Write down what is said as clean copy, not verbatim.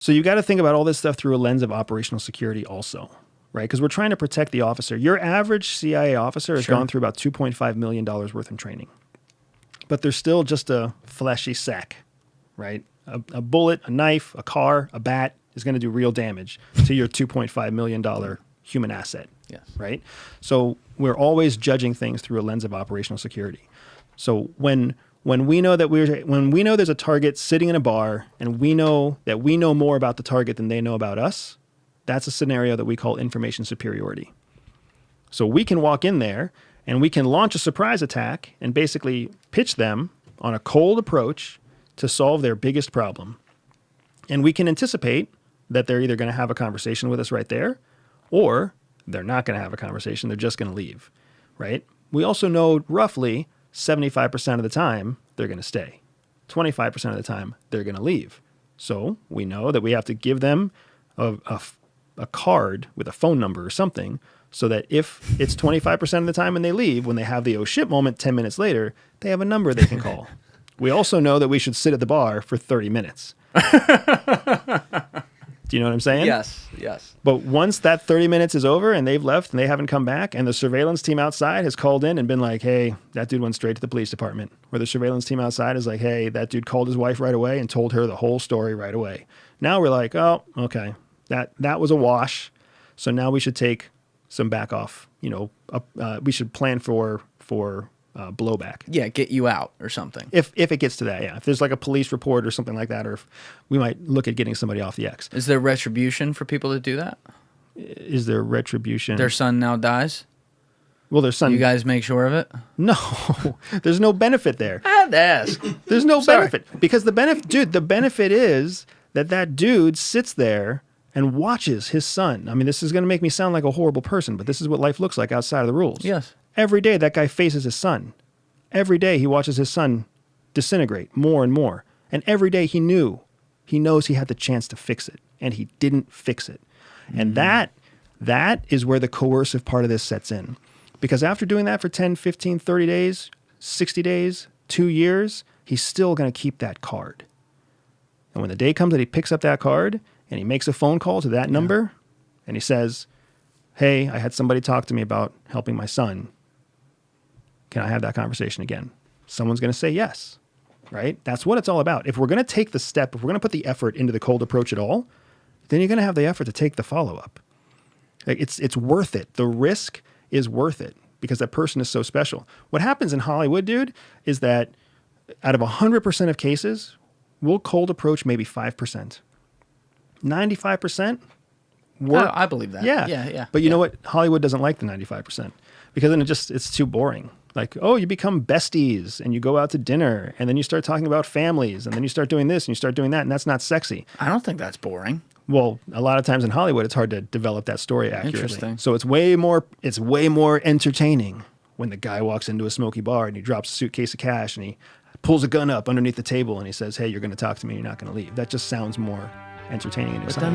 So you got to think about all this stuff through a lens of operational security also, right? Because we're trying to protect the officer. Your average CIA officer has gone through about $2.5 million worth in training. But they're still just a fleshy sack, right? A bullet, a knife, a car, a bat is going to do real damage to your $2.5 million human asset, right? So we're always judging things through a lens of operational security. So when we know that when we know there's a target sitting in a bar and we know that we know more about the target than they know about us, that's a scenario that we call information superiority. So we can walk in there and we can launch a surprise attack and basically pitch them on a cold approach to solve their biggest problem. And we can anticipate that they're either going to have a conversation with us right there, or they're not going to have a conversation. They're just going to leave, right? We also know roughly 75% of the time they're going to stay. 25% of the time they're going to leave. So we know that we have to give them a card with a phone number or something, so that if it's 25% of the time and they leave, when they have the oh shit moment 10 minutes later, they have a number they can call. We also know that we should sit at the bar for 30 minutes. Do you know what I'm saying? Yes. But once that 30 minutes is over and they've left and they haven't come back and the surveillance team outside has called in and been like, hey, that dude went straight to the police department. Or the surveillance team outside is like, hey, that dude called his wife right away and told her the whole story right away. Now we're like, oh, okay, that was a wash. So now we should take some back off, we should plan for blowback. Yeah, get you out or something. If it gets to that, yeah. If there's like a police report or something like that, or if we might look at getting somebody off the X. Is there retribution for people that do that? Is there retribution? Their son now dies? Well, their son... You guys make sure of it? No. There's no benefit there. I had to ask. There's no benefit. Because the benefit is that dude sits there and watches his son. I mean, this is going to make me sound like a horrible person, but this is what life looks like outside of the rules. Yes. Every day that guy faces his son. Every day he watches his son disintegrate more and more. And every day he knows he had the chance to fix it, and he didn't fix it. And that is where the coercive part of this sets in. Because after doing that for 10, 15, 30 days, 60 days, 2 years, he's still going to keep that card. And when the day comes that he picks up that card and he makes a phone call to that number and he says, hey, I had somebody talk to me about helping my son. Can I have that conversation again? Someone's going to say yes, right? That's what it's all about. If we're going to take the step, if we're going to put the effort into the cold approach at all, then you're going to have the effort to take the follow-up. Like it's worth it. The risk is worth it because that person is so special. What happens in Hollywood, dude, is that out of 100% of cases, we'll cold approach maybe 5%. 95% work. Oh, I believe that. Yeah. But you know what? Hollywood doesn't like the 95% because then it's too boring. Like, oh, you become besties and you go out to dinner and then you start talking about families and then you start doing this and you start doing that and that's not sexy. I don't think that's boring. Well, a lot of times in Hollywood, it's hard to develop that story accurately. Interesting. So it's way more entertaining when the guy walks into a smoky bar and he drops a suitcase of cash and he pulls a gun up underneath the table and he says, hey, you're going to talk to me. You're not going to leave. That just sounds more entertaining in But then